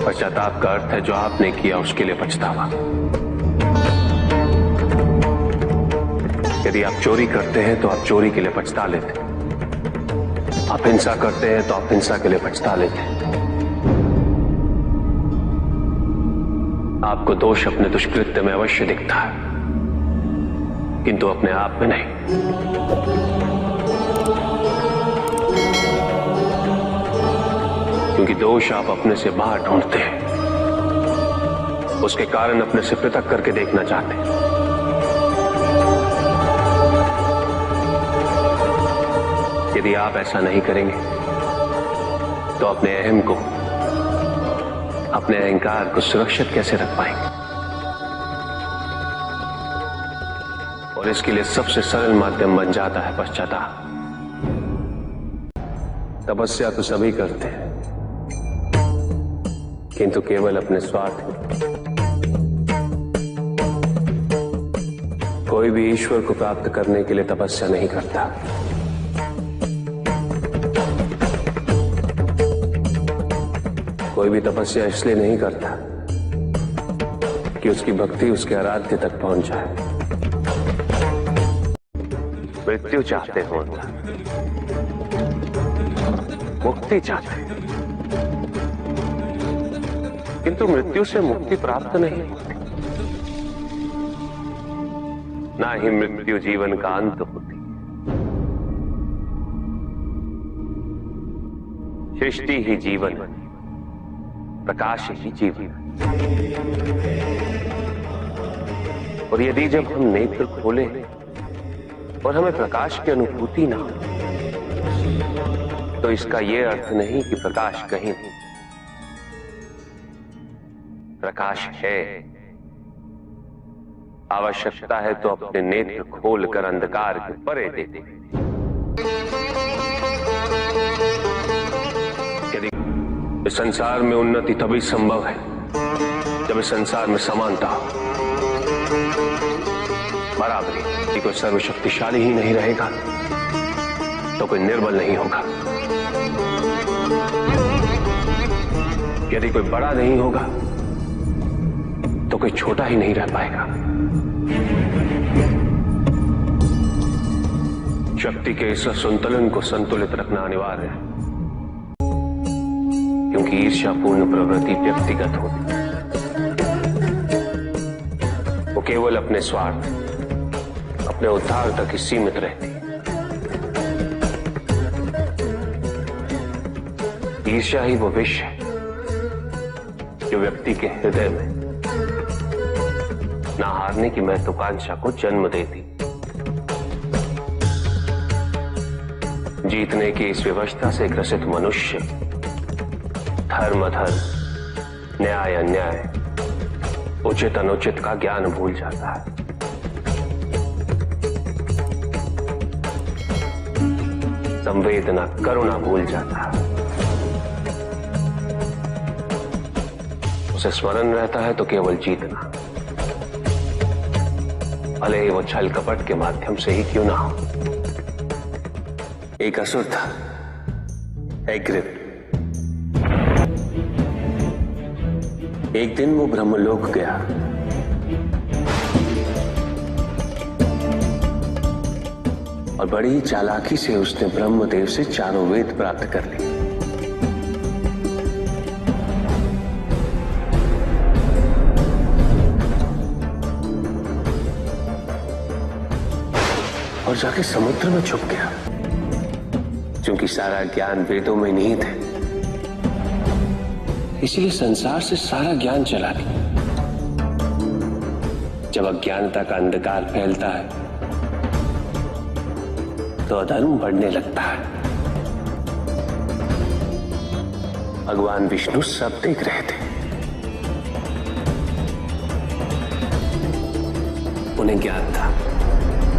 पश्चाताप का अर्थ है जो आपने किया उसके लिए पछतावा। यदि आप चोरी करते हैं तो आप चोरी के लिए पछता लेते, आप हिंसा करते हैं तो आप हिंसा के लिए पछता लेते। आपको दोष अपने दुष्कृत्य में अवश्य दिखता है, किंतु अपने आप में नहीं। क्योंकि दोष आप अपने से बाहर ढूंढते हैं, उसके कारण अपने से पृथक करके देखना चाहते हैं। यदि आप ऐसा नहीं करेंगे तो अपने अहम को, अपने अहंकार को सुरक्षित कैसे रख पाएंगे? और इसके लिए सबसे सरल माध्यम बन जाता है पश्चाताप। तपस्या तो सभी करते हैं, किंतु केवल अपने स्वार्थ। कोई भी ईश्वर को प्राप्त करने के लिए तपस्या नहीं करता। कोई भी तपस्या इसलिए नहीं करता कि उसकी भक्ति उसके आराध्य तक पहुंच जाए। मृत्यु चाहते हो, मुक्ति चाहते हैं, किंतु मृत्यु से मुक्ति प्राप्त नहीं होती। ना ही मृत्यु जीवन का अंत होती। सृष्टि ही जीवन, प्रकाश ही जीवन। और यदि जब हम नेत्र खोले और हमें प्रकाश की अनुभूति ना हो, तो इसका यह अर्थ नहीं कि प्रकाश कहीं नहीं। प्रकाश है। आवश्यकता है तो अपने नेत्र खोलकर अंधकार के परे दे दे। यदि इस संसार में उन्नति तभी संभव है जब इस संसार में समानता हो, बराबरी। यदि कोई सर्वशक्तिशाली ही नहीं रहेगा तो कोई निर्बल नहीं होगा। यदि कोई बड़ा नहीं होगा तो कोई छोटा ही नहीं रह पाएगा। शक्ति के इस संतुलन को संतुलित रखना अनिवार्य है, क्योंकि ईर्ष्यापूर्ण प्रवृत्ति व्यक्तिगत होती, वो केवल अपने स्वार्थ, अपने उद्धार तक ही सीमित रहती। ईर्ष्या ही वो विष है जो व्यक्ति के हृदय में ना हारने की महत्वाकांक्षा को जन्म देती। जीतने की इस व्यवस्था से ग्रसित मनुष्य धर्म अधर्म, न्याय अन्याय, उचित अनुचित का ज्ञान भूल जाता है। संवेदना, करुणा भूल जाता है। उसे स्मरण रहता है तो केवल जीतना, भले ही वो छल कपट के माध्यम से ही क्यों ना हो। एक असुर था, एग्रिप। एक दिन वो ब्रह्मलोक गया। और बड़ी चालाकी से उसने ब्रह्मदेव से चारों वेद प्राप्त कर लिए। और जाके समुद्र में छुप गया, क्योंकि सारा ज्ञान वेदों में निहित है। इसीलिए संसार से सारा ज्ञान चला गया। जब अज्ञानता का अंधकार फैलता है तो अधर्म बढ़ने लगता है। भगवान विष्णु सब देख रहे थे। उन्हें ज्ञान था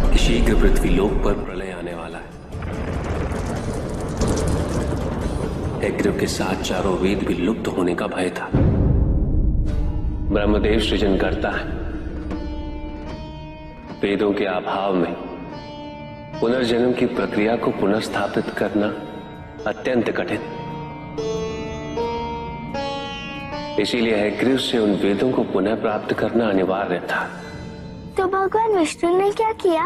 कि शीघ्र पृथ्वी लोक पर प्रलय आने वाला है। एग्रिप के साथ चारों वेद भी लुप्त होने का भय था। ब्रह्मदेव सृजन करता है। वेदों के अभाव में पुनर्जन्म की प्रक्रिया को पुनर्स्थापित करना अत्यंत कठिन। इसीलिए हैग्रीव से उन वेदों को पुनः प्राप्त करना अनिवार्य था। तो भगवान विष्णु ने क्या किया?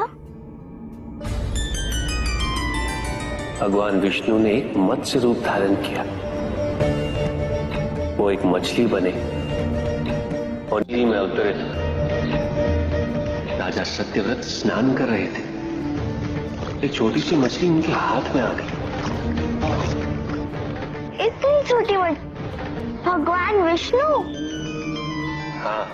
भगवान विष्णु ने एक मत्स्य रूप धारण किया। वो एक मछली बने और नदी में उतरे। राजा सत्यव्रत स्नान कर रहे थे। एक छोटी सी मछली उनके हाथ में आ गई। इतनी छोटी मछली? भगवान विष्णु? हाँ,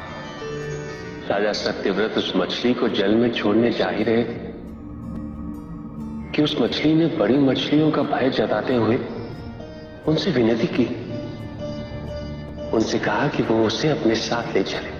राजा सत्यव्रत उस मछली को जल में छोड़ने जा ही रहे थे कि उस मछली ने बड़ी मछलियों का भय जताते हुए उनसे विनती की। उनसे कहा कि वो उसे अपने साथ ले चले।